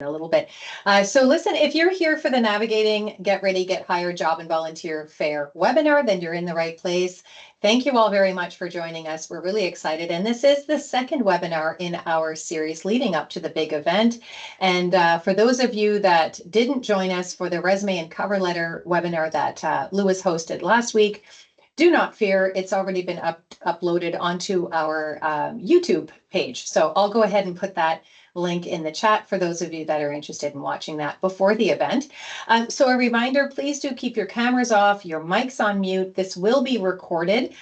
a little bit. So listen, if you're here for the Navigating Get Ready, Get Hired Job and Volunteer Fair webinar, then you're in the right place. Thank you all very much for joining us. We're really excited. And this is the second webinar in our series leading up to the big event. And for those of you that didn't join us for the resume and cover letter webinar that Lewis hosted last week, do not fear, it's already been uploaded onto our YouTube page. So I'll go ahead and put that link in the chat for those of you that are interested in watching that before the event. So a reminder, please do keep your cameras off, your mics on mute. This will be recorded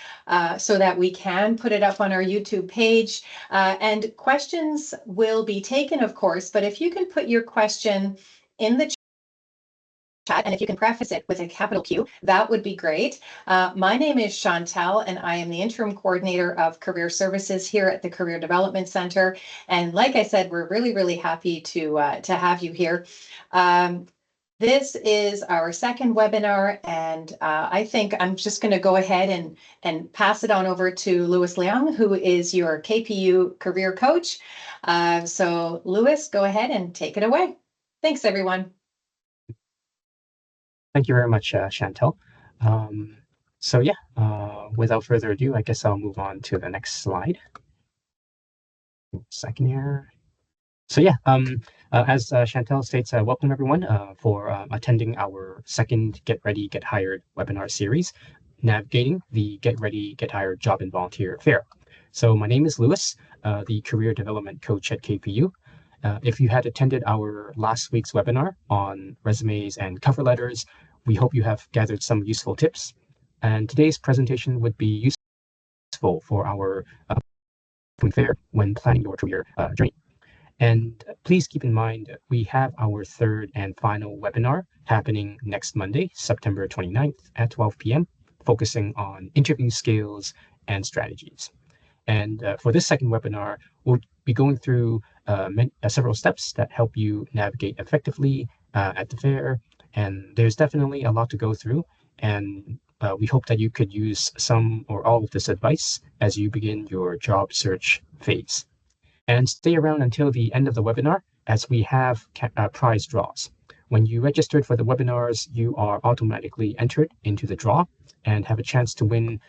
so that we can put it up on our YouTube page. And questions will be taken, of course, but if you can put your question in the chat, and if you can preface it with a capital Q, that would be great. My name is Chantel, and I am the interim coordinator of career services here at the Career Development Center. And like I said, we're really, really happy to have you here. This is our second webinar, and I think I'm just going to go ahead and pass it on over to Louis Leung, who is your KPU career coach. So Louis, go ahead and take it away. Thanks, everyone. Thank you very much, Chantel. So yeah, without further ado, I guess I'll move on to the next slide. Second here. So yeah, as Chantel states, welcome everyone for attending our second Get Ready, Get Hired webinar series, navigating the Get Ready, Get Hired Job and Volunteer Fair. So my name is Louis, the Career Development Coach at KPU. If you had attended our last week's webinar on resumes and cover letters, we hope you have gathered some useful tips. And today's presentation would be useful for our fair when planning your career journey. And please keep in mind, we have our third and final webinar happening next Monday, September 29th at 12 p.m., focusing on interview skills and strategies. And for this second webinar, we'll be going through several steps that help you navigate effectively at the fair. And there's definitely a lot to go through. And we hope that you could use some or all of this advice as you begin your job search phase. And stay around until the end of the webinar as we have prize draws. When you registered for the webinars, you are automatically entered into the draw and have a chance to win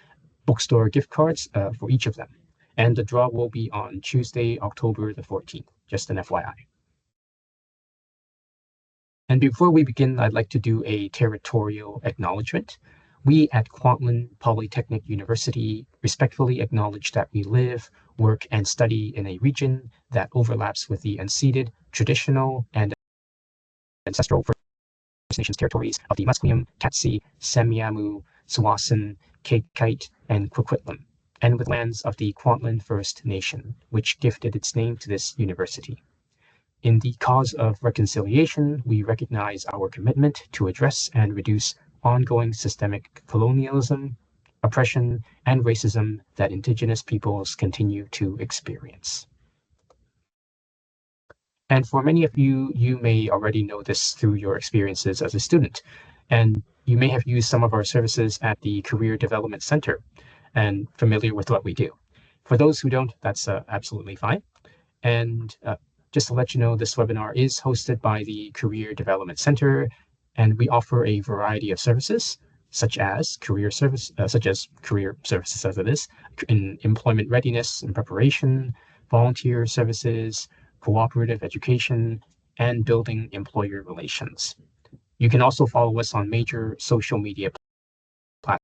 bookstore gift cards for each of them. And the draw will be on Tuesday, October the 14th, just an FYI. And before we begin, I'd like to do a territorial acknowledgement. We at Kwantlen Polytechnic University respectfully acknowledge that we live, work, and study in a region that overlaps with the unceded, traditional, and ancestral First Nations territories of the Musqueam, Katzie, Semiahmoo, Tsawwassen, Kaikait, and Coquitlam, and with lands of the Kwantlen First Nation, which gifted its name to this university. In the cause of reconciliation, we recognize our commitment to address and reduce ongoing systemic colonialism, oppression, and racism that Indigenous peoples continue to experience. And for many of you, you may already know this through your experiences as a student, and you may have used some of our services at the Career Development Center and familiar with what we do. For those who don't, that's absolutely fine. And just to let you know, this webinar is hosted by the Career Development Center, and we offer a variety of services, such as career services as it is, in employment readiness and preparation, volunteer services, cooperative education, and building employer relations. You can also follow us on major social media platforms.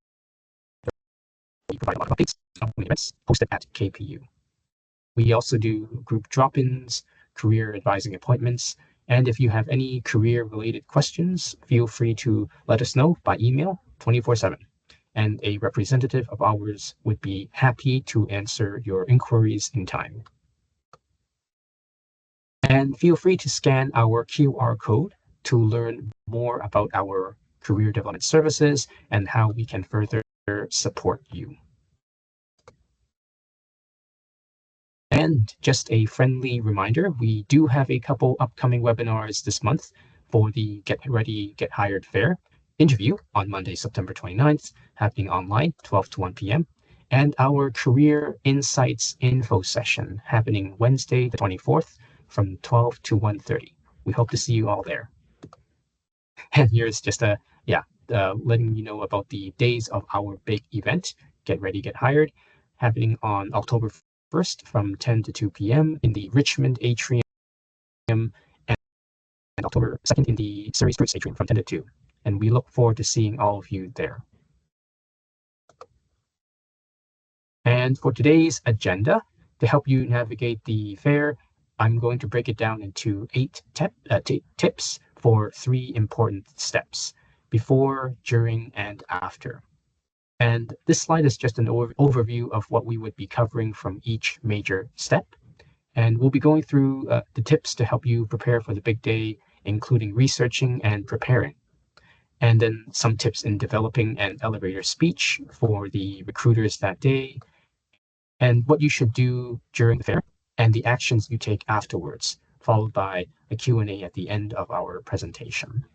We provide a lot of updates on upcoming events hosted at KPU. We also do group drop-ins, career advising appointments, and if you have any career-related questions, feel free to let us know by email 24/7, and a representative of ours would be happy to answer your inquiries in time. And feel free to scan our QR code to learn more about our career development services and how we can further support you. And just a friendly reminder, we do have a couple upcoming webinars this month for the Get Ready, Get Hired Fair interview on Monday, September 29th, happening online, 12 to 1 p.m., and our Career Insights Info session happening Wednesday, the 24th, from 12 to 1:30. We hope to see you all there. And here's just letting you know about the days of our big event, Get Ready, Get Hired, happening on October 1st from 10 to 2 p.m. in the Richmond Atrium, and October 2nd in the Surrey Spruce Atrium from 10 to 2. And we look forward to seeing all of you there. And for today's agenda, to help you navigate the fair, I'm going to break it down into 8 tips for 3 important steps: before, during, and after. And this slide is just an overview of what we would be covering from each major step. And we'll be going through the tips to help you prepare for the big day, including researching and preparing. And then some tips in developing an elevator speech for the recruiters that day, and what you should do during the fair, and the actions you take afterwards, followed by a Q&A at the end of our presentation.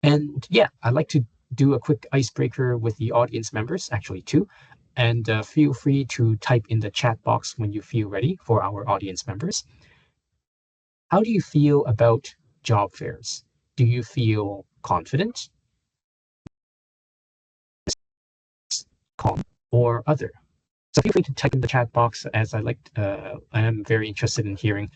And yeah, I'd like to do a quick icebreaker with the audience members, actually 2. And feel free to type in the chat box when you feel ready for our audience members. How do you feel about job fairs? Do you feel confident, calm, or other? So feel free to type in the chat box, as I am very interested in hearing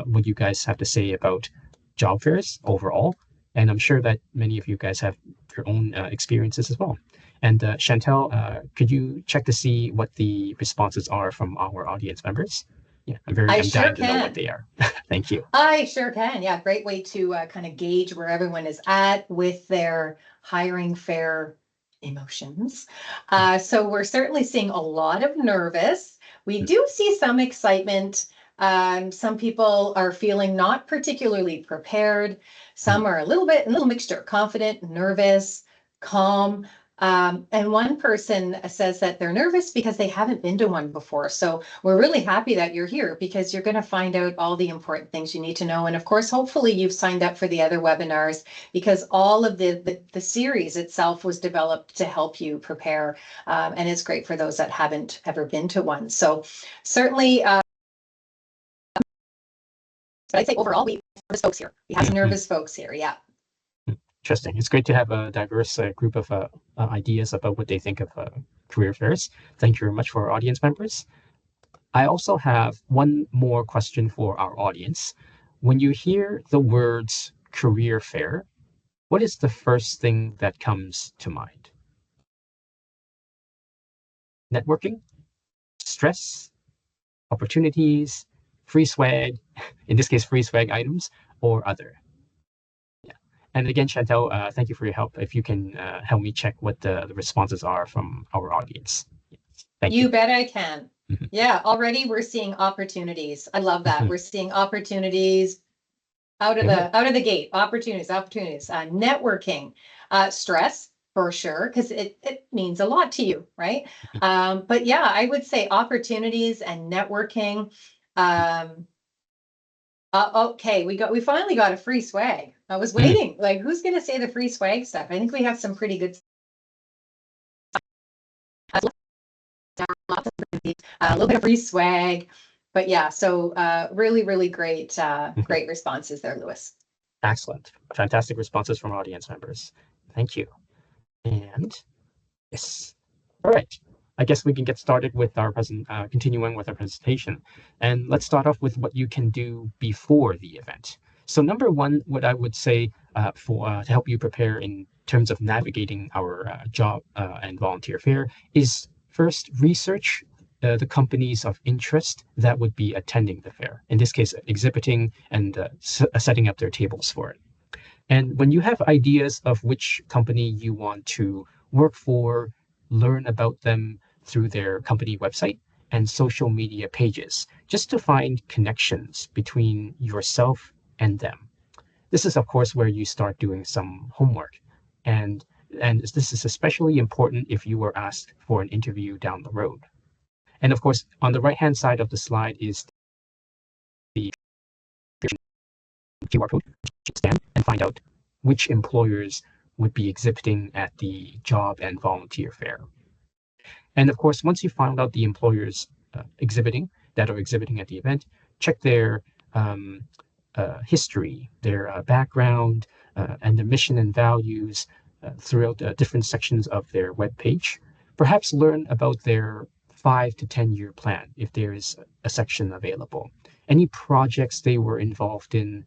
what you guys have to say about job fairs overall. And I'm sure that many of you guys have your own experiences as well. And Chantel, could you check to see what the responses are from our audience members? Yeah, I'm dying to know what they are. Thank you. I sure can. Yeah, great way to kind of gauge where everyone is at with their hiring fair emotions. So we're certainly seeing a lot of nervous. We do see some excitement. Some people are feeling not particularly prepared. Some are a little mixture, confident, nervous, calm. And one person says that they're nervous because they haven't been to one before. So we're really happy that you're here, because you're going to find out all the important things you need to know. And of course, hopefully you've signed up for the other webinars, because all of the series itself was developed to help you prepare. And it's great for those that haven't ever been to one. So certainly, I'd say overall, we have nervous folks here. We have some nervous folks here. Yeah. Interesting. It's great to have a diverse group of ideas about what they think of career fairs. Thank you very much for our audience members. I also have one more question for our audience. When you hear the words career fair, what is the first thing that comes to mind? Networking, stress, opportunities, free swag, in this case, free swag items, or other? And again, Chantel, thank you for your help. If you can help me check what the responses are from our audience. Thank you. You bet I can. Yeah, already we're seeing opportunities. I love that. We're seeing opportunities out of the gate. Opportunities. Networking, stress for sure, because it means a lot to you, right? But yeah, I would say opportunities and networking. Okay, we finally got a free swag. I was waiting. Like, who's gonna say the free swag stuff? I think we have some pretty good stuff. A little bit of free swag. But yeah, so really great great responses there, Lewis. Excellent. Fantastic responses from audience members. Thank you. And yes. All right. I guess we can get started with our continuing with our presentation. And let's start off with what you can do before the event. So number one, what I would say to help you prepare in terms of navigating our job and volunteer fair is first research the companies of interest that would be attending the fair. In this case, exhibiting and setting up their tables for it. And when you have ideas of which company you want to work for, learn about them through their company website and social media pages, just to find connections between yourself and them. This is, of course, where you start doing some homework. And this is especially important if you were asked for an interview down the road. And of course, on the right-hand side of the slide is the QR code. Scan and find out which employers would be exhibiting at the job and volunteer fair. And of course, once you found out the employers that are exhibiting at the event, check their history, their background, and their mission and values throughout different sections of their web page. Perhaps learn about their 5 to 10 year plan if there is a section available. Any projects they were involved in,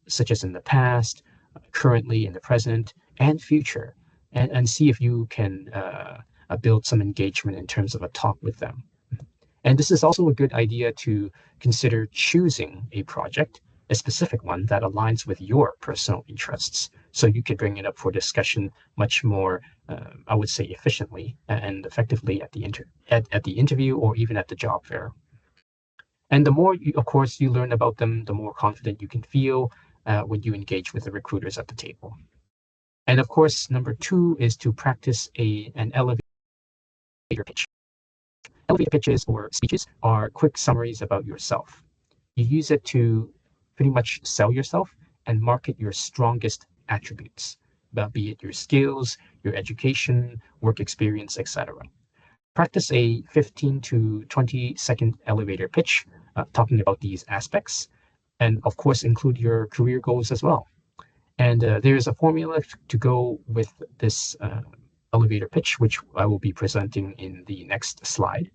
such as in the past, currently, in the present, and future, and see if you can build some engagement in terms of a talk with them. And this is also a good idea to consider choosing a project, a specific one that aligns with your personal interests. So you could bring it up for discussion much more, I would say, efficiently and effectively at the interview or even at the job fair. And the more, of course, you learn about them, the more confident you can feel when you engage with the recruiters at the table. And of course, number 2 is to practice an elevator pitch. Elevator pitches or speeches are quick summaries about yourself. You use it to pretty much sell yourself and market your strongest attributes, be it your skills, your education, work experience, etc. Practice a 15 to 20-second elevator pitch talking about these aspects, and of course include your career goals as well. And there's a formula to go with this elevator pitch, which I will be presenting in the next slide.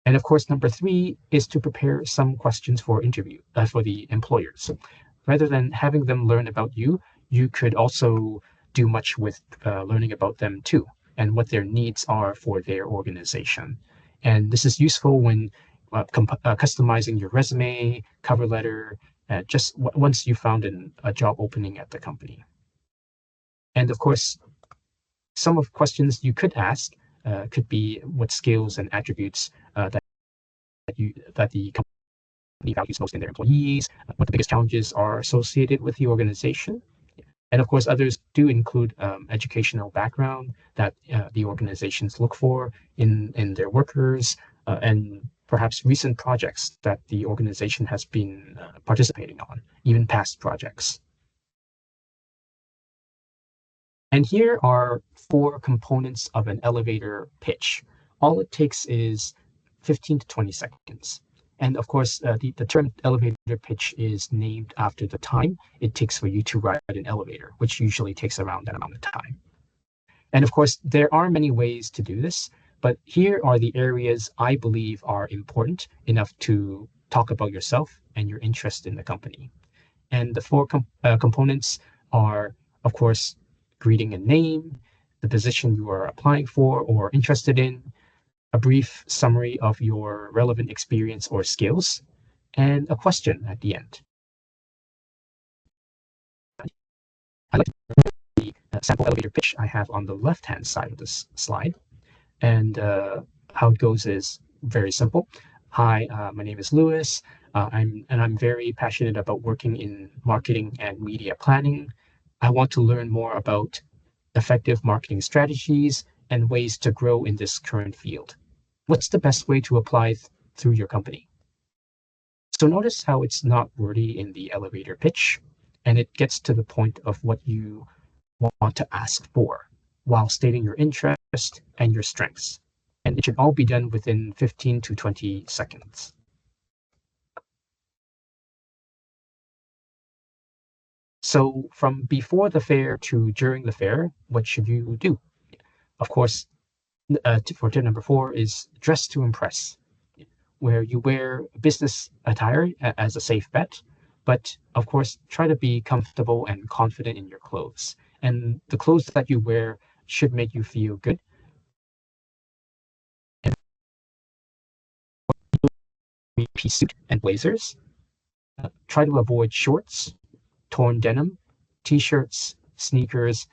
And of course, number 3 is to prepare some questions for the employers. So rather than having them learn about you, you could also do much with learning about them too, and what their needs are for their organization. And this is useful when customizing your resume, cover letter, just once you found a job opening at the company. And of course, some of questions you could ask could be what skills and attributes that the company values most in their employees, what the biggest challenges are associated with the organization. And of course, others do include educational background that the organizations look for in their workers, and perhaps recent projects that the organization has been participating on, even past projects. And here are 4 components of an elevator pitch. All it takes is 15 to 20 seconds. And of course, the term elevator pitch is named after the time it takes for you to ride an elevator, which usually takes around that amount of time. And of course, there are many ways to do this, but here are the areas I believe are important enough to talk about yourself and your interest in the company. And the 4 components are, of course, greeting and name, the position you are applying for or interested in, a brief summary of your relevant experience or skills, and a question at the end. I'd like to the sample elevator pitch I have on the left-hand side of this slide. And how it goes is very simple. Hi, my name is Lewis. I'm very passionate about working in marketing and media planning. I want to learn more about effective marketing strategies and ways to grow in this current field. What's the best way to apply through your company? So notice how it's not wordy in the elevator pitch, and it gets to the point of what you want to ask for while stating your interest and your strengths. And it should all be done within 15 to 20 seconds. So from before the fair to during the fair, what should you do? Of course, for tip number 4 is dress to impress, where you wear business attire as a safe bet, but of course, try to be comfortable and confident in your clothes. And the clothes that you wear should make you feel good. And three-piece suit and blazers. Try to avoid shorts, torn denim, t-shirts, sneakers,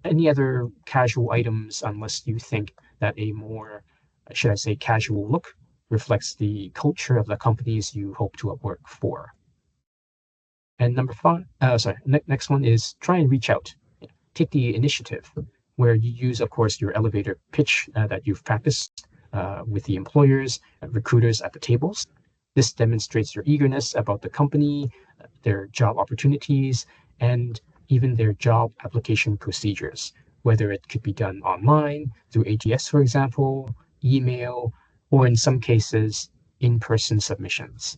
any other casual items, unless you think that a more, should I say, casual look reflects the culture of the companies you hope to work for. And next one is try and reach out. Take the initiative, where you use, of course, your elevator pitch that you've practiced with the employers, recruiters at the tables. This demonstrates your eagerness about the company, their job opportunities, and even their job application procedures, whether it could be done online, through ATS, for example, email, or in some cases, in-person submissions.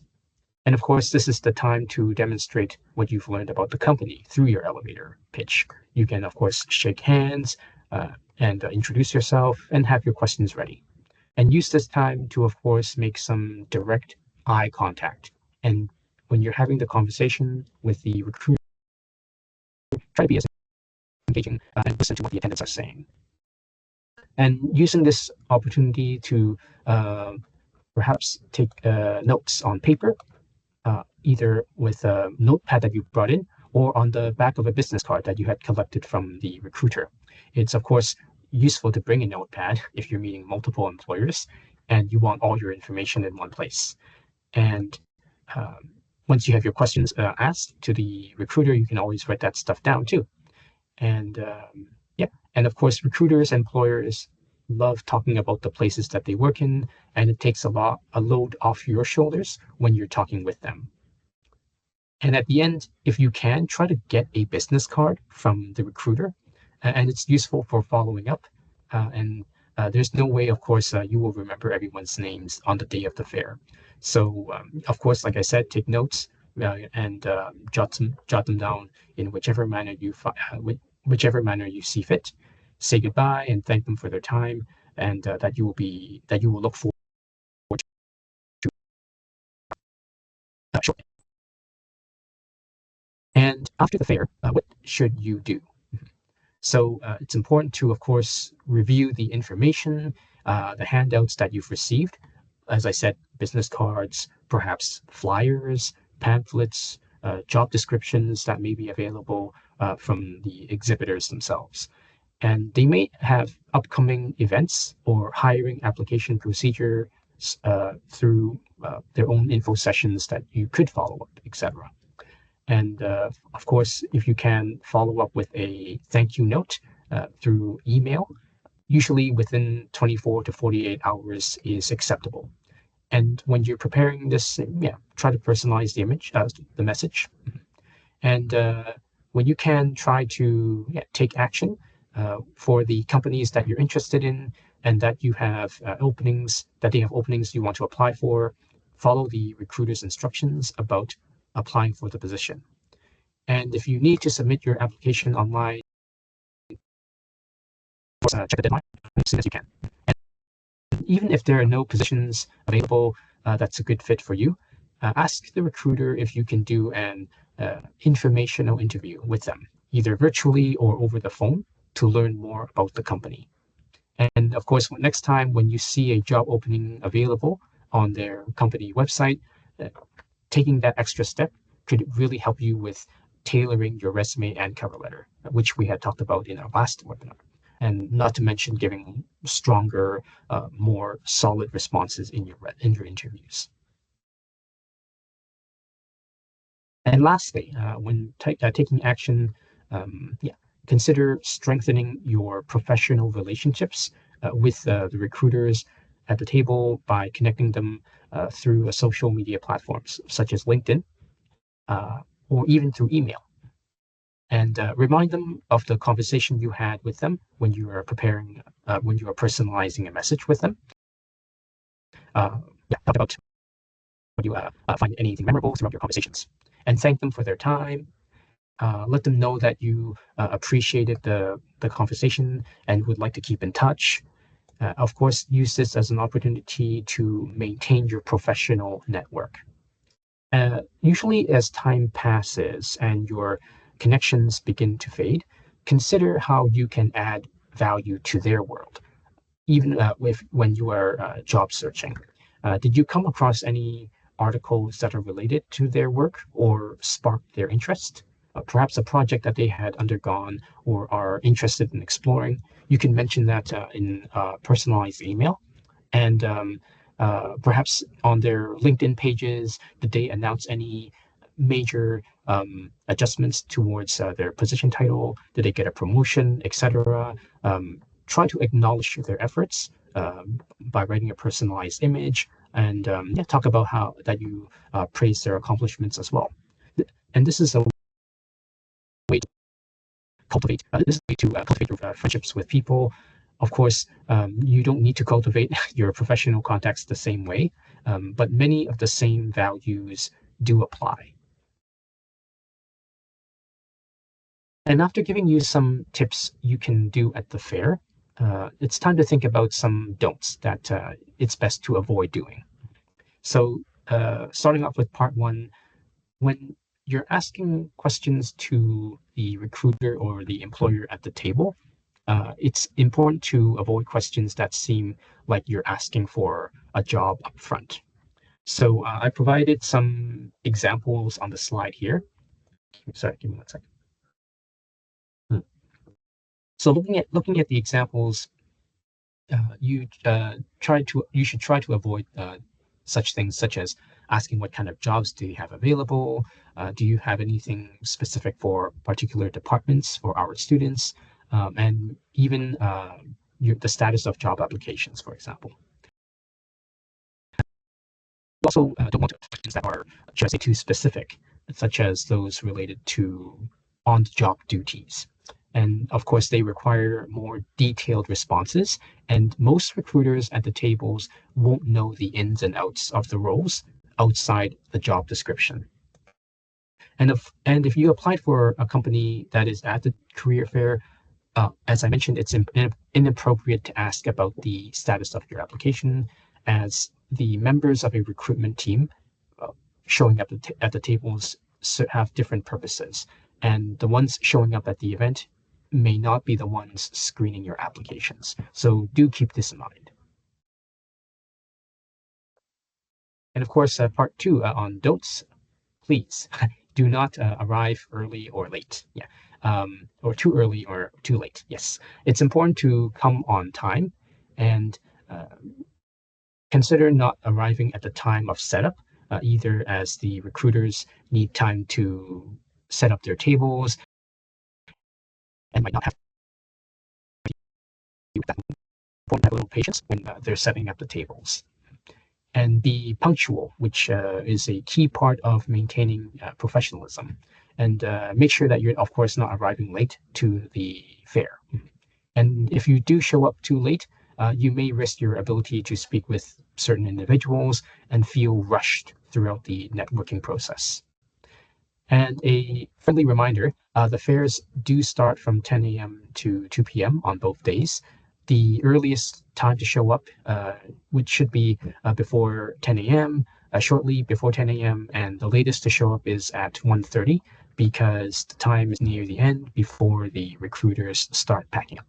And of course, this is the time to demonstrate what you've learned about the company through your elevator pitch. You can, of course, shake hands and introduce yourself and have your questions ready. And use this time to, of course, make some direct eye contact. And when you're having the conversation with the recruiter, try to be as engaging and listen to what the attendants are saying. And using this opportunity to perhaps take notes on paper, either with a notepad that you brought in or on the back of a business card that you had collected from the recruiter. It's, of course, useful to bring a notepad if you're meeting multiple employers and you want all your information in one place. And once you have your questions asked to the recruiter, you can always write that stuff down too. And yeah, and of course, recruiters, employers love talking about the places that they work in, and it takes a load off your shoulders when you're talking with them. And at the end, if you can, try to get a business card from the recruiter, and it's useful for following up. And there's no way, of course, you will remember everyone's names on the day of the fair. So, of course, like I said, take notes and jot them down in whichever manner whichever manner you see fit. Say goodbye and thank them for their time, and that you will look forward to shortly. And after the fair, what should you do? So it's important to, of course, review the information, the handouts that you've received. As I said, business cards, perhaps flyers, pamphlets, job descriptions that may be available from the exhibitors themselves. And they may have upcoming events or hiring application procedures through their own info sessions that you could follow up, etc. And of course, if you can follow up with a thank you note through email, usually within 24 to 48 hours is acceptable. And when you're preparing this, try to personalize the message. And when you can, try to take action for the companies that you're interested in and that you have openings you want to apply for. Follow the recruiter's instructions about applying for the position. And if you need to submit your application online, check the deadline as soon as you can. And even if there are no positions available that's a good fit for you, ask the recruiter if you can do an informational interview with them, either virtually or over the phone, to learn more about the company. And of course, next time when you see a job opening available on their company website, taking that extra step could really help you with tailoring your resume and cover letter, which we had talked about in our last webinar. And not to mention giving stronger, more solid responses in your interviews. And lastly, when taking action, consider strengthening your professional relationships with the recruiters at the table by connecting them through social media platforms such as LinkedIn or even through email. And remind them of the conversation you had with them when you are when you are personalizing a message with them. Talk about what you find anything memorable throughout your conversations, and thank them for their time. Let them know that you appreciated the conversation and would like to keep in touch. Of course, use this as an opportunity to maintain your professional network. Usually, as time passes and your connections begin to fade, consider how you can add value to their world, even when you are job searching. Did you come across any articles that are related to their work or sparked their interest? Perhaps a project that they had undergone or are interested in exploring? You can mention that in personalized email. And perhaps on their LinkedIn pages, did they announce any major adjustments towards their position title? Did they get a promotion, etc.? Try to acknowledge their efforts by writing a personalized image, and talk about how that you praise their accomplishments as well. And this is a way to cultivate. Your friendships with people. Of course, you don't need to cultivate your professional contacts the same way, but many of the same values do apply. And after giving you some tips you can do at the fair, it's time to think about some don'ts that it's best to avoid doing. So starting off with part one, when you're asking questions to the recruiter or the employer at the table, it's important to avoid questions that seem like you're asking for a job up front. So I provided some examples on the slide here. Sorry, give me 1 second. So looking at the examples, you should try to avoid such things such as asking what kind of jobs do you have available, do you have anything specific for particular departments for our students, and even the status of job applications, for example. You also don't want to ask questions that are, should I say, too specific, such as those related to on-the-job duties. And of course, they require more detailed responses, and most recruiters at the tables won't know the ins and outs of the roles outside the job description. And if you applied for a company that is at the career fair, as I mentioned, it's inappropriate to ask about the status of your application, as the members of a recruitment team showing up at the tables have different purposes, and the ones showing up at the event may not be the ones screening your applications. So do keep this in mind. And of course, part two on don'ts, please do not arrive early or late. Yeah. Or too early or too late. Yes. It's important to come on time, and consider not arriving at the time of setup, either as the recruiters need time to set up their tables and might not have that little patience when they're setting up the tables. And be punctual, which is a key part of maintaining professionalism. And make sure that you're, of course, not arriving late to the fair. And if you do show up too late, you may risk your ability to speak with certain individuals and feel rushed throughout the networking process. And a friendly reminder, the fairs do start from 10 a.m. to 2 p.m. on both days. The earliest time to show up, which should be before 10 a.m., shortly before 10 a.m., and the latest to show up is at 1:30, because the time is near the end before the recruiters start packing up.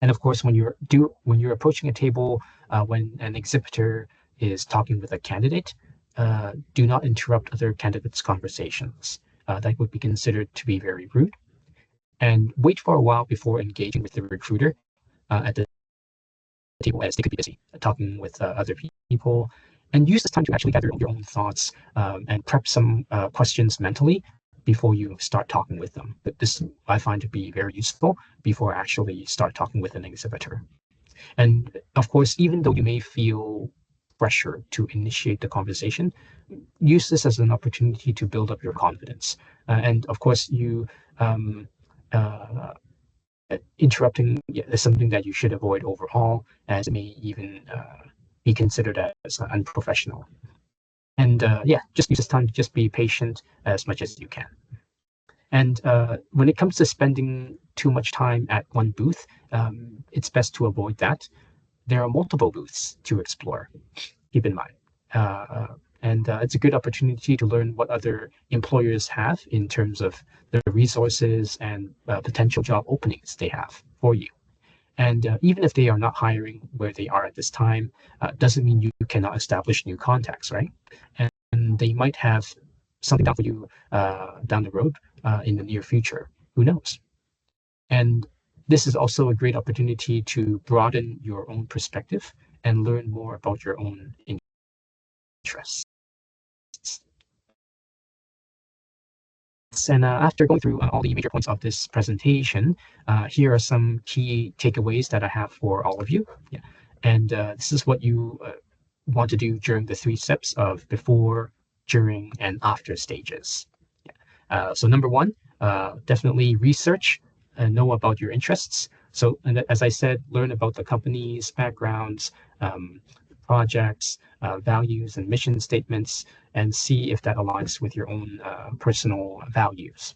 And of course, when you're approaching a table, when an exhibitor is talking with a candidate, do not interrupt other candidates' conversations. That would be considered to be very rude. And wait for a while before engaging with the recruiter at the table, as they could be busy talking with other people. And use this time to actually gather your own thoughts and prep some questions mentally before you start talking with them. But this I find to be very useful before I actually start talking with an exhibitor. And of course, even though you may feel pressure to initiate the conversation, use this as an opportunity to build up your confidence. And of course, interrupting is something that you should avoid overall, as it may even be considered as unprofessional. And just use this time to just be patient as much as you can. And when it comes to spending too much time at one booth, it's best to avoid that. There are multiple booths to explore, keep in mind. And it's a good opportunity to learn what other employers have in terms of the resources and potential job openings they have for you. And even if they are not hiring where they are at this time, doesn't mean you cannot establish new contacts, right? And they might have something down for you down the road in the near future. Who knows? And this is also a great opportunity to broaden your own perspective and learn more about your own interests. And after going through all the major points of this presentation, here are some key takeaways that I have for all of you. Yeah. And this is what you want to do during the 3 steps of before, during, and after stages. Yeah. So number 1, definitely research and know about your interests. So, and as I said, learn about the company's backgrounds, projects, values and mission statements, and see if that aligns with your own personal values.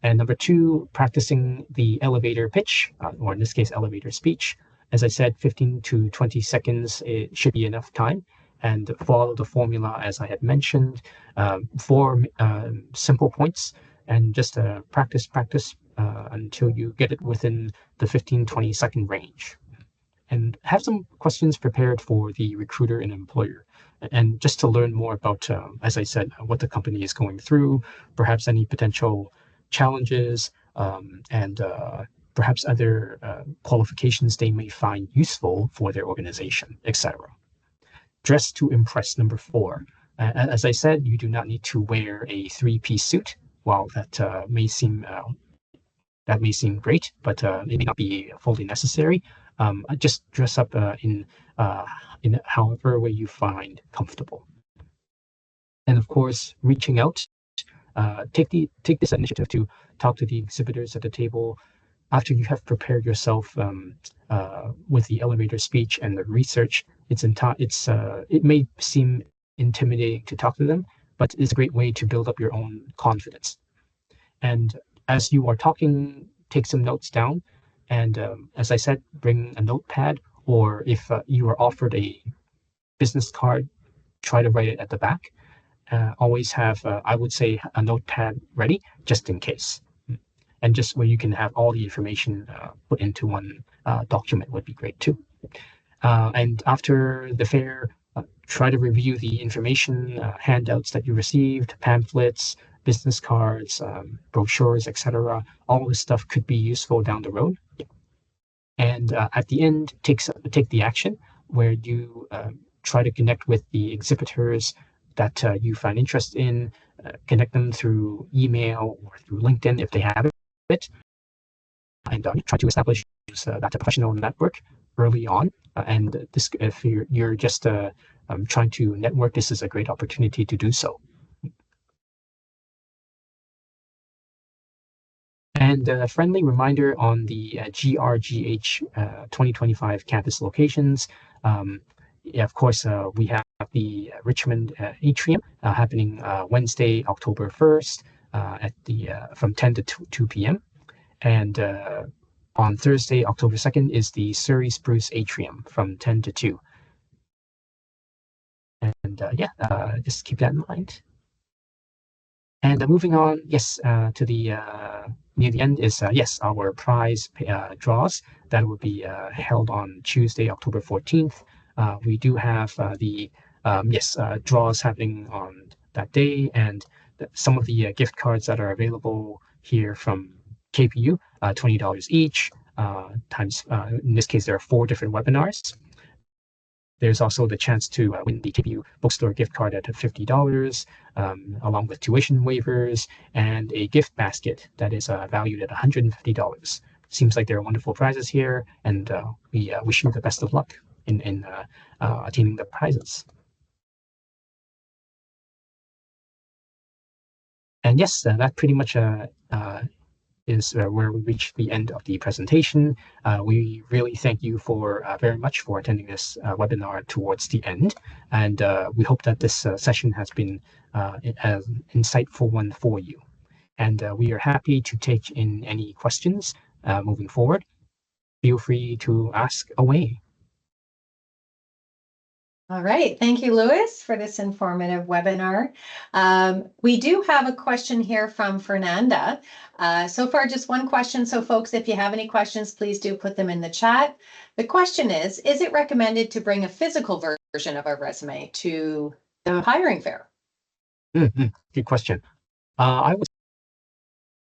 And number two, practicing the elevator pitch, or in this case, elevator speech. As I said, 15 to 20 seconds, it should be enough time. And follow the formula as I had mentioned, four simple points, and just practice until you get it within the 15-20 second range. And have some questions prepared for the recruiter and employer. And just to learn more about, as I said, what the company is going through, perhaps any potential challenges, and perhaps other qualifications they may find useful for their organization, etc. Dress to impress, number four. As I said, you do not need to wear a three-piece suit. While that may seem great, but it may not be fully necessary. Just dress up in however way you find comfortable. And of course, reaching out, take this initiative to talk to the exhibitors at the table after you have prepared yourself with the elevator speech and the research. It may seem intimidating to talk to them, but it's a great way to build up your own confidence. And as you are talking, take some notes down. And as I said, bring a notepad, or if you are offered a business card, try to write it at the back. Always have, I would say, a notepad ready just in case. And just where you can have all the information put into one document would be great too. And after the fair, try to review the information, handouts that you received, pamphlets, business cards, brochures, etc. All this stuff could be useful down the road. And at the end, take the action where you try to connect with the exhibitors that you find interest in, connect them through email or through LinkedIn if they have it, and try to establish that professional network early on. And this, if you're just trying to network, this is a great opportunity to do so. And a friendly reminder on the GRGH 2025 campus locations. Yeah, of course, we have the Richmond Atrium happening Wednesday, October 1st from 10 to 2 p.m. And on Thursday, October 2nd is the Surrey Spruce Atrium from 10 to 2. And just keep that in mind. And moving on, yes, to the near the end is our prize draws that will be held on Tuesday, October 14th. We do have the draws happening on that day, and some of the gift cards that are available here from KPU, $20 each. Times in this case, there are 4 different webinars. There's also the chance to win the KPU bookstore gift card at $50, along with tuition waivers and a gift basket that is valued at $150. Seems like there are wonderful prizes here, and we wish you the best of luck in attaining the prizes. And yes, that pretty much is where we reach the end of the presentation. We really thank you very much for attending this webinar towards the end. And we hope that this session has been an insightful one for you. And we are happy to take in any questions moving forward. Feel free to ask away. All right. Thank you, Louis, for this informative webinar. We do have a question here from Fernanda. So far, just one question. So folks, if you have any questions, please do put them in the chat. The question is it recommended to bring a physical version of our resume to the hiring fair? Good question. I would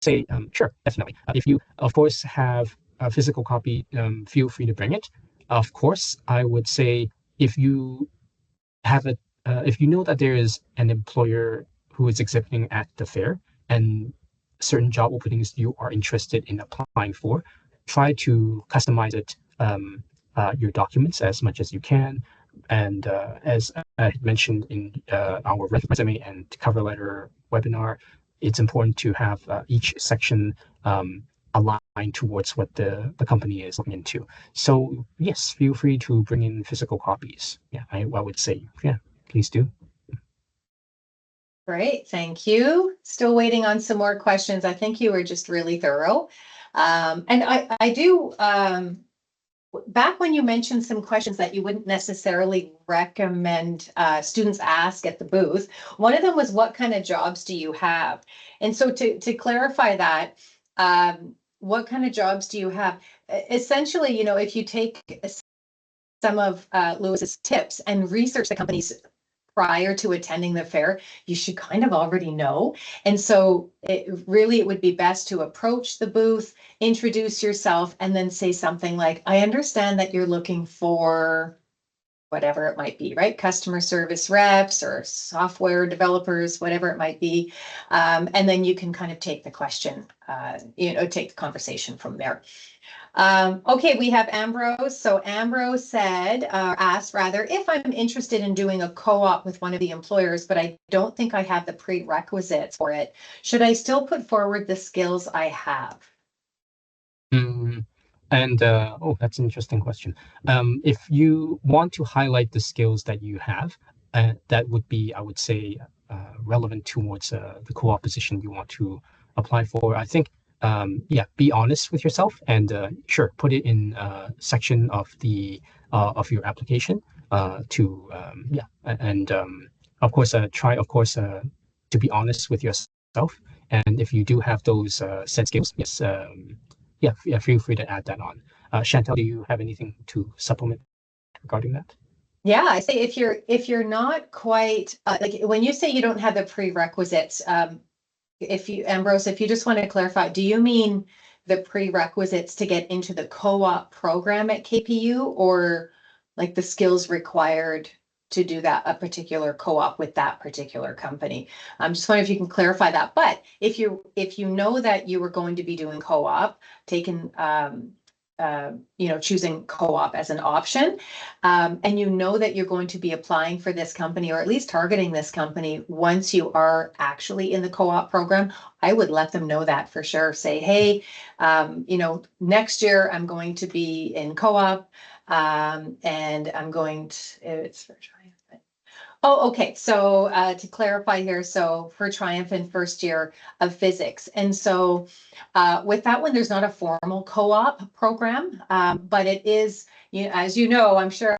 say, sure, definitely. If you, of course, have a physical copy, feel free to bring it. Of course, I would say, if you have if you know that there is an employer who is exhibiting at the fair and certain job openings you are interested in applying for, try to customize it, your documents as much as you can. And as I mentioned in our resume and cover letter webinar, it's important to have each section align towards what the company is looking into. So yes, feel free to bring in physical copies. Yeah, I would say, yeah, please do. Great, thank you. Still waiting on some more questions. I think you were just really thorough. And I do, back when you mentioned some questions that you wouldn't necessarily recommend students ask at the booth, one of them was, what kind of jobs do you have? And so to clarify that, what kind of jobs do you have? Essentially, if you take some of Lewis's tips and research the companies prior to attending the fair, you should kind of already know. And so it would be best to approach the booth, introduce yourself, and then say something like, I understand that you're looking for whatever it might be, right? Customer service reps or software developers, whatever it might be. And then you can kind of take the question, take the conversation from there. Okay, we have Ambrose. So Ambrose asked rather, if I'm interested in doing a co-op with one of the employers, but I don't think I have the prerequisites for it, should I still put forward the skills I have? And that's an interesting question. If you want to highlight the skills that you have, that would be, I would say, relevant towards the co-op position you want to apply for. I think, yeah, be honest with yourself and sure, put it in a section of your application yeah, and of course, try, of course, to be honest with yourself. And if you do have those said skills, yes, yeah, feel free to add that on. Chantal, do you have anything to supplement regarding that? Yeah, I say if you're not quite like when you say you don't have the prerequisites, if you Ambrose, if you just want to clarify, do you mean the prerequisites to get into the co-op program at KPU, or like the skills required to do that a particular co-op with that particular company? I'm just wondering if you can clarify that. But if you know that you were going to be doing co-op, taking choosing co-op as an option, and you know that you're going to be applying for this company or at least targeting this company once you are actually in the co-op program, I would let them know that for sure. Say, hey, next year I'm going to be in co-op, and I'm going to, it's for Triumph. Oh, okay. So to clarify here, so for Triumph in first year of physics. And so with that one, there's not a formal co-op program, but it is, as you know, I'm sure,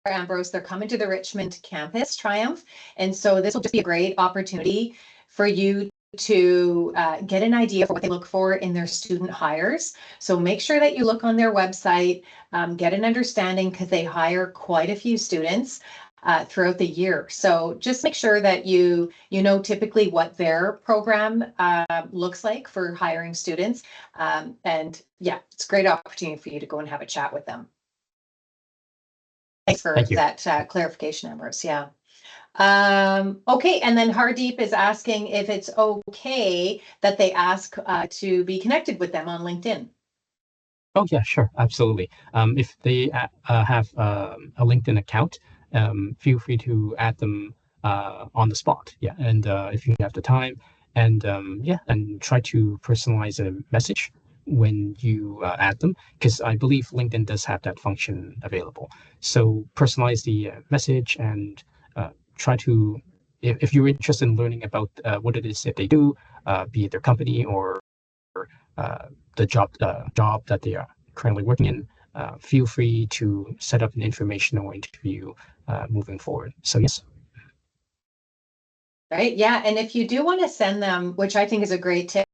Ambrose, they're coming to the Richmond campus, Triumph. And so this will just be a great opportunity for you to get an idea for what they look for in their student hires. So make sure that you look on their website, get an understanding, because they hire quite a few students throughout the year. So just make sure that you know typically what their program looks like for hiring students. And yeah, it's a great opportunity for you to go and have a chat with them. Thanks for Thank you. that clarification, Ambrose. Yeah. Okay, and then Hardeep is asking if it's okay that they ask to be connected with them on LinkedIn. Oh yeah, sure, absolutely. If they have a LinkedIn account, feel free to add them on the spot. Yeah, and if you have the time, and yeah, and try to personalize a message when you add them, because I believe LinkedIn does have that function available. So personalize the message and try to, if you're interested in learning about what it is that they do, be it their company or the job that they are currently working in, feel free to set up an informational interview moving forward. So yes. Right. Yeah. And if you do want to send them, which I think is a great tip,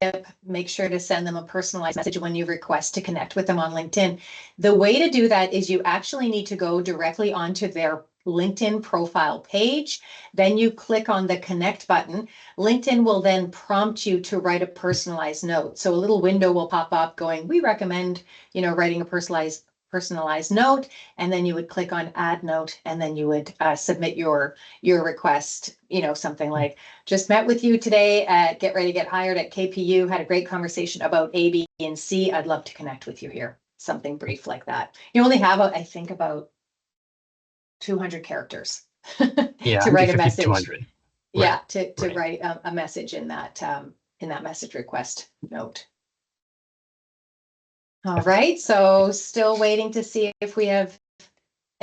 make sure to send them a personalized message when you request to connect with them on LinkedIn. The way to do that is you actually need to go directly onto their LinkedIn profile page. Then you click on the connect button. LinkedIn will then prompt you to write a personalized note. So a little window will pop up going, we recommend, writing a personalized note, and then you would click on add note, and then you would submit your request, something like, just met with you today at Get Ready, Get Hired at KPU, had a great conversation about A, B, and C. I'd love to connect with you here. Something brief like that. You only have, I think, about 200 characters Yeah, to write a message. 200. Yeah, Right. to Right. write a message in that message request note. All right, so still waiting to see if we have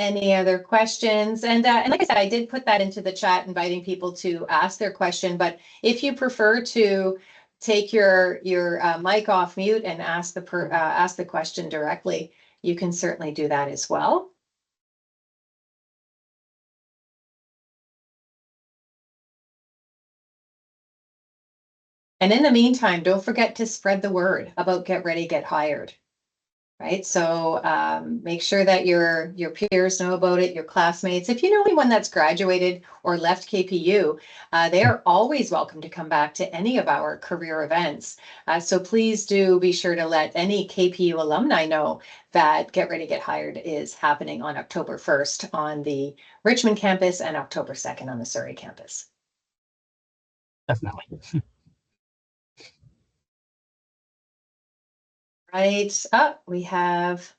any other questions. And like I said, I did put that into the chat, inviting people to ask their question. But if you prefer to take your mic off mute and ask the question directly, you can certainly do that as well. And in the meantime, don't forget to spread the word about Get Ready, Get Hired. Right, so make sure that your peers know about it, your classmates. If you know anyone that's graduated or left KPU, they are always welcome to come back to any of our career events. So please do be sure to let any KPU alumni know that Get Ready, Get Hired is happening on October 1st on the Richmond campus and October 2nd on the Surrey campus. Definitely. Right, we have.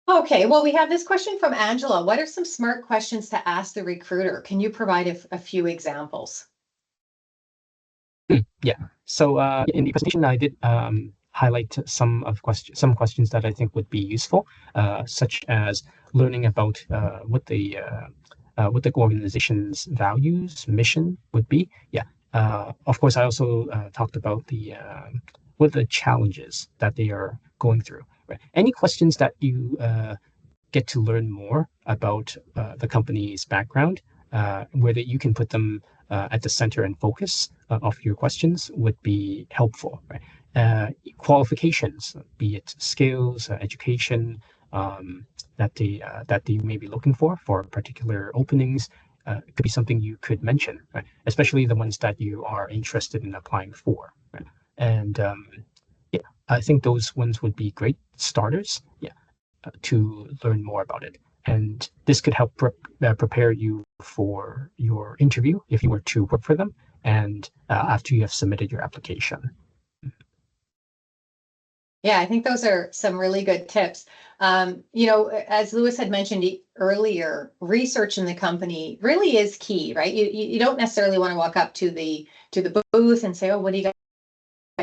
Okay, well, we have this question from Angela. What are some smart questions to ask the recruiter? Can you provide a few examples? Yeah. So in the presentation, I did highlight some questions that I think would be useful, such as learning about what the organization's values, mission would be. Yeah. Of course, I also talked about what the challenges that they are going through. Right. Any questions that you get to learn more about the company's background, where that you can put them at the center and focus of your questions would be helpful. Right? Qualifications, be it skills, education, that they may be looking for particular openings, could be something you could mention, right? Especially the ones that you are interested in applying for. Right? And yeah, I think those ones would be great starters. Yeah, to learn more about it. And this could help prepare you for your interview if you were to work for them and after you have submitted your application. Yeah, I think those are some really good tips. As Lewis had mentioned earlier, research in the company really is key, right? You don't necessarily want to walk up to the booth and say, "Oh, what do you guys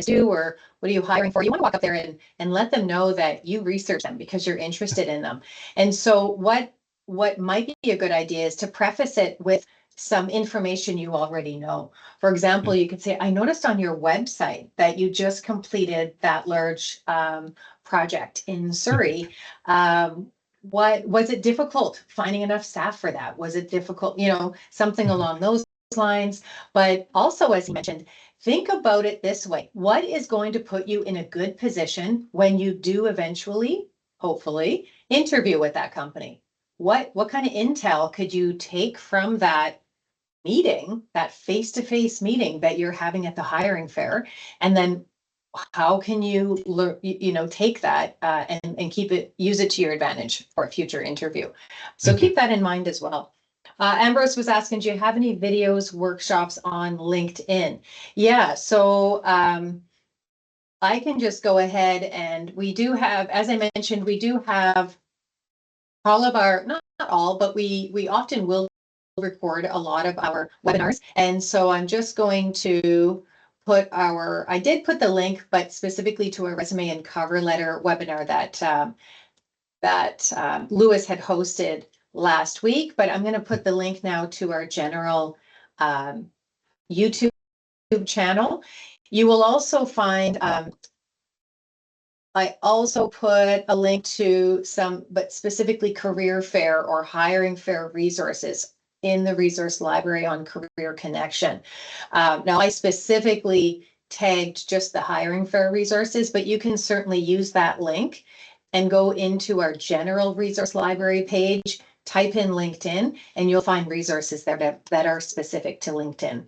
do?" or "What are you hiring for?" You want to walk up there and let them know that you research them because you're interested in them. And so what might be a good idea is to preface it with some information you already know. For example, you could say, "I noticed on your website that you just completed that large project in Surrey. What was it difficult finding enough staff for that? Was it difficult, something along those lines?" But also, as you mentioned, think about it this way. What is going to put you in a good position when you do eventually, hopefully, interview with that company? What kind of intel could you take from that meeting, that face-to-face meeting that you're having at the hiring fair? And then how can you take that and use it to your advantage for a future interview? So keep that in mind as well. Ambrose was asking, do you have any videos, workshops on LinkedIn? Yeah, so I can just go ahead, and we do have, as I mentioned, we do have all of our, not all, but we often will record a lot of our webinars. And so I'm just going to I did put the link, but specifically to a resume and cover letter webinar that Lewis had hosted last week, but I'm going to put the link now to our general YouTube channel. You will also find, I also put a link to some, but specifically career fair or hiring fair resources in the resource library on Career Connection. Now, I specifically tagged just the hiring fair resources, but you can certainly use that link and go into our general resource library page, type in LinkedIn, and you'll find resources there that are specific to LinkedIn.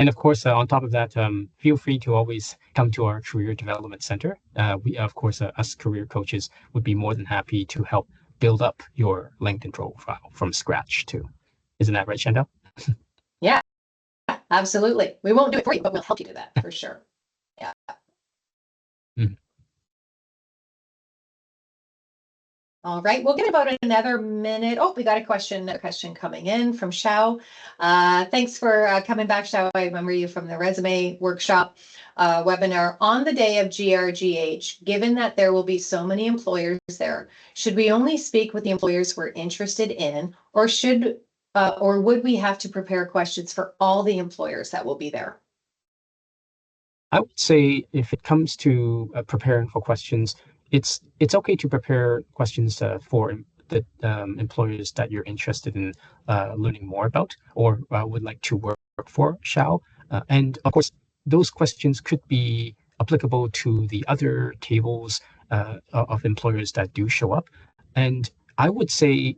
And of course, on top of that, feel free to always come to our Career Development Center. We, of course, us career coaches would be more than happy to help build up your LinkedIn profile from scratch too. Isn't that right, Chantel? Yeah, absolutely. We won't do it for you, but we'll help you do that for sure. Yeah. Mhm. All right, we'll get about another minute. Oh, we got a question coming in from Xiao. Thanks for coming back, Xiao. I remember you from the resume workshop webinar. On the day of GRGH, given that there will be so many employers there, should we only speak with the employers we're interested in, or would we have to prepare questions for all the employers that will be there? I would say if it comes to preparing for questions, it's okay to prepare questions for the employers that you're interested in learning more about or would like to work for, Xiao. And of course, those questions could be applicable to the other tables of employers that do show up. And I would say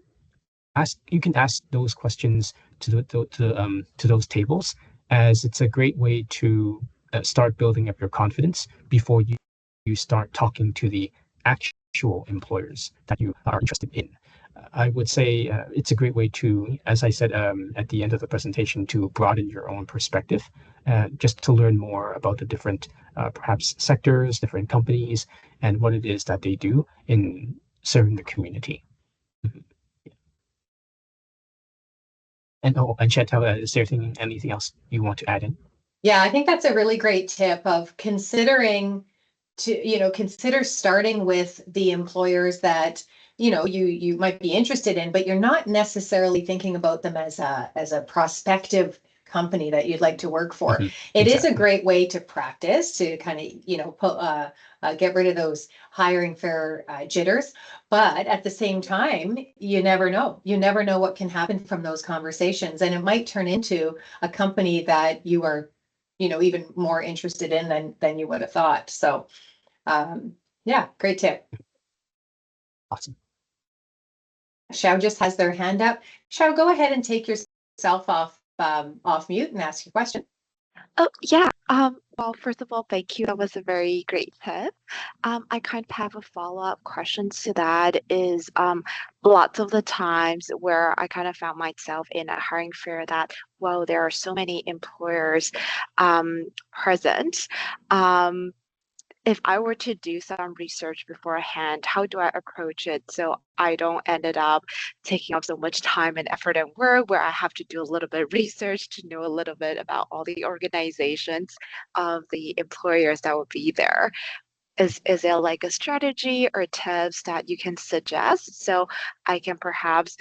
you can ask those questions to those tables, as it's a great way to start building up your confidence before you start talking to the actual employers that you are interested in. I would say it's a great way to, as I said at the end of the presentation, to broaden your own perspective, just to learn more about the different perhaps sectors, different companies, and what it is that they do in serving the community. And Chantal, is there anything else you want to add in? Yeah, I think that's a really great tip of considering consider starting with the employers that you might be interested in, but you're not necessarily thinking about them as a prospective company that you'd like to work for. Mm-hmm. It is a Exactly. great way to practice, to kind of get rid of those hiring fair jitters. But at the same time, you never know. You never know what can happen from those conversations, and it might turn into a company that you are even more interested in than you would have thought. So yeah, great tip. Awesome. Xiao just has their hand up. Xiao, go ahead and take yourself off mute and ask your question. Oh, yeah. Well, first of all, thank you. That was a very great tip. I kind of have a follow-up question to that is lots of the times where I kind of found myself in a hiring fair that, well, there are so many employers present. If I were to do some research beforehand, how do I approach it so I don't ended up taking up so much time and effort and work where I have to do a little bit of research to know a little bit about all the organizations of the employers that would be there? Is there like a strategy or tips that you can suggest so I can perhaps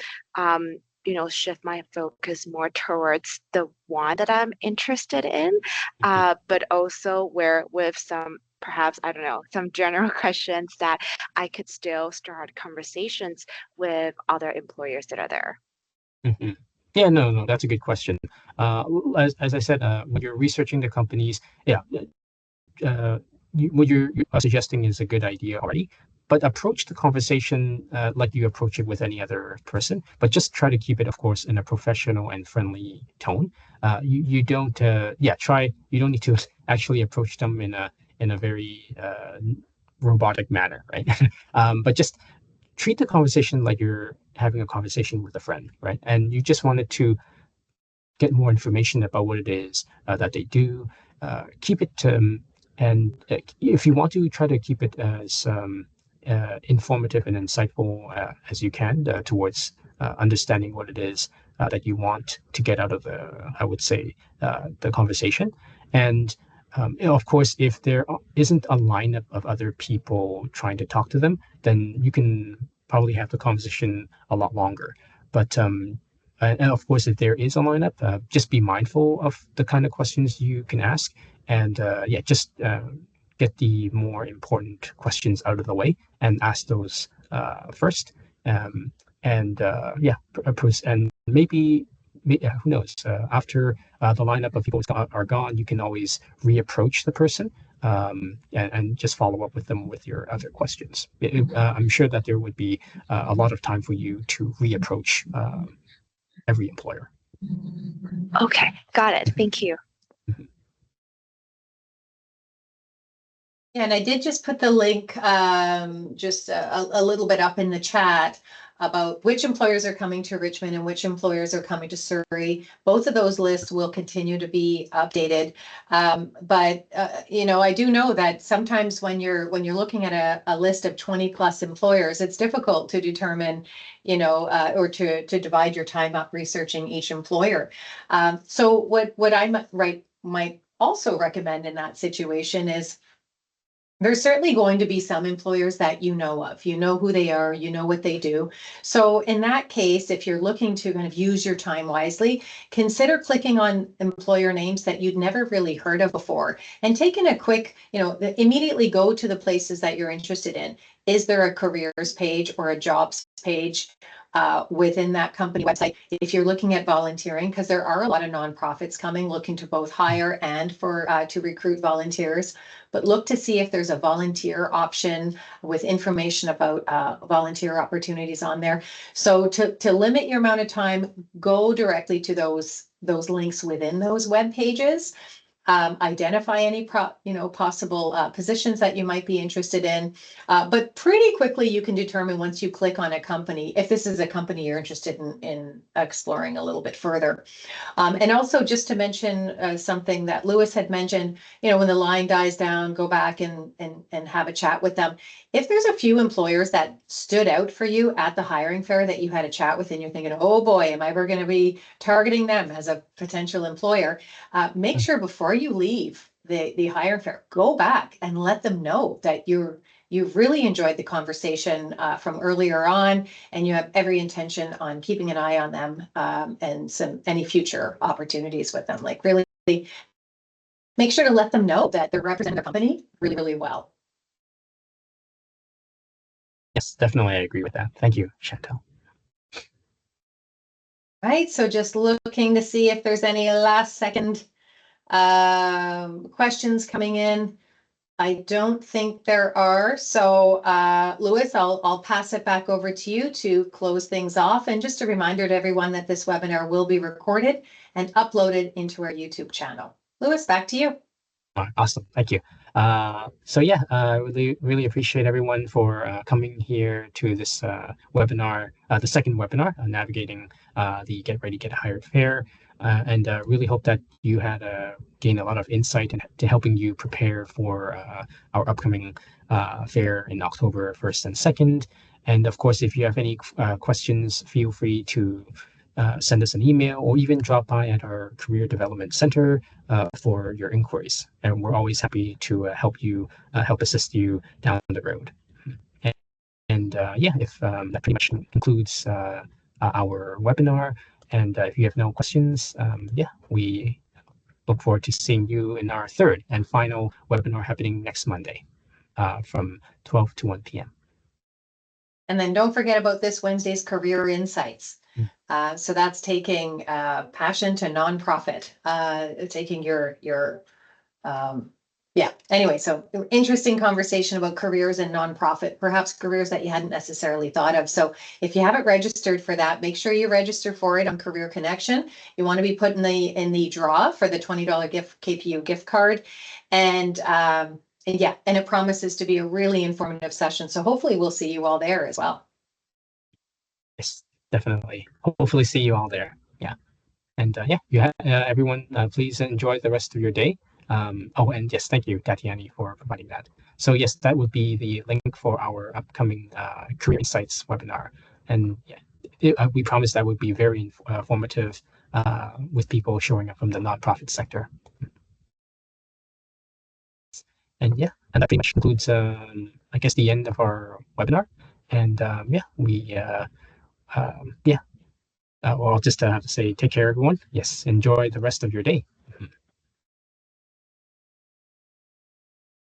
shift my focus more towards the one that I'm interested in, but also where with some perhaps, I don't know, some general questions that I could still start conversations with other employers that are there. Mm-hmm. Yeah, no, that's a good question. As I said, when you're researching the companies, yeah, what you're suggesting is a good idea already. But approach the conversation like you approach it with any other person, but just try to keep it, of course, in a professional and friendly tone. You don't, you don't need to actually approach them in a very robotic manner, right? But just treat the conversation like you're having a conversation with a friend, right? And you just wanted to get more information about what it is that they do. Keep it, and if you want to, try to keep it as informative and insightful as you can towards understanding what it is that you want to get out of I would say, the conversation. And of course, if there isn't a lineup of other people trying to talk to them, then you can probably have the conversation a lot longer. But and of course, if there is a lineup, just be mindful of the kind of questions you can ask, and just get the more important questions out of the way and ask those first. And maybe who knows? After the lineup of people are gone, you can always reapproach the person and just follow up with them with your other questions. I'm sure that there would be a lot of time for you to reapproach every employer. Okay, got it. Thank you. Yeah, and I did just put the link just a little bit up in the chat about which employers are coming to Richmond and which employers are coming to Surrey. Both of those lists will continue to be updated. But I do know that sometimes when you're looking at a list of 20 plus employers, it's difficult to determine, or to divide your time up researching each employer. So what I might also recommend in that situation is, there's certainly going to be some employers that you know of, who they are, what they do. So in that case, if you're looking to kind of use your time wisely, consider clicking on employer names that you'd never really heard of before, and taking a quick, immediately go to the places that you're interested in. Is there a careers page or a jobs page within that company website? If you're looking at volunteering, because there are a lot of nonprofits coming looking to both hire and to recruit volunteers, but look to see if there's a volunteer option with information about volunteer opportunities on there. So to limit your amount of time, go directly to those links within those web pages. Identify any possible positions that you might be interested in. But pretty quickly you can determine, once you click on a company, if this is a company you're interested in exploring a little bit further. And also, just to mention something that Lewis had mentioned, when the line dies down, go back and have a chat with them. If there's a few employers that stood out for you at the hiring fair that you had a chat with, and you're thinking, oh boy, am I ever going to be targeting them as a potential employer, make sure before you leave the hiring fair, go back and let them know that you've really enjoyed the conversation from earlier on, and you have every intention on keeping an eye on them, and any future opportunities with them. Like, really make sure to let them know that they're representing the company really, really well. Yes, definitely, I agree with that. Thank you, Chantal. Right, so just looking to see if there's any last second questions coming in. I don't think there are. So Lewis, I'll pass it back over to you to close things off. And just a reminder to everyone that this webinar will be recorded and uploaded into our YouTube channel. Lewis, back to you. Awesome, thank you. So yeah, I really appreciate everyone for coming here to this webinar, the second webinar, navigating the Get Ready, Get Hired Fair, and really hope that you had gained a lot of insight into helping you prepare for our upcoming fair in October 1st and 2nd. And of course, if you have any questions, feel free to send us an email, or even drop by at our Career Development Center for your inquiries. And we're always happy to help assist you down the road. And yeah, if that pretty much concludes our webinar. And if you have no questions, yeah, we look forward to seeing you in our third and final webinar happening next Monday from 12 to 1 p.m. And then don't forget about this Wednesday's Career Insights. So that's taking passion to nonprofit, taking anyway, so interesting conversation about careers and nonprofit, perhaps careers that you hadn't necessarily thought of. So if you haven't registered for that, make sure you register for it on Career Connection. You want to be put in the draw for the $20 KPU gift card. And yeah, and it promises to be a really informative session. So hopefully we'll see you all there as well. Yes, definitely. Hopefully see you all there. Yeah. And yeah, everyone, please enjoy the rest of your day. Oh, and yes, thank you, Tatiani, for providing that. So yes, that would be the link for our upcoming Career Insights webinar. And yeah, we promise that would be very informative with people showing up from the nonprofit sector. And yeah, and that pretty much concludes, I guess, the end of our webinar. And yeah, well, I'll just have to say, take care, everyone. Yes, enjoy the rest of your day.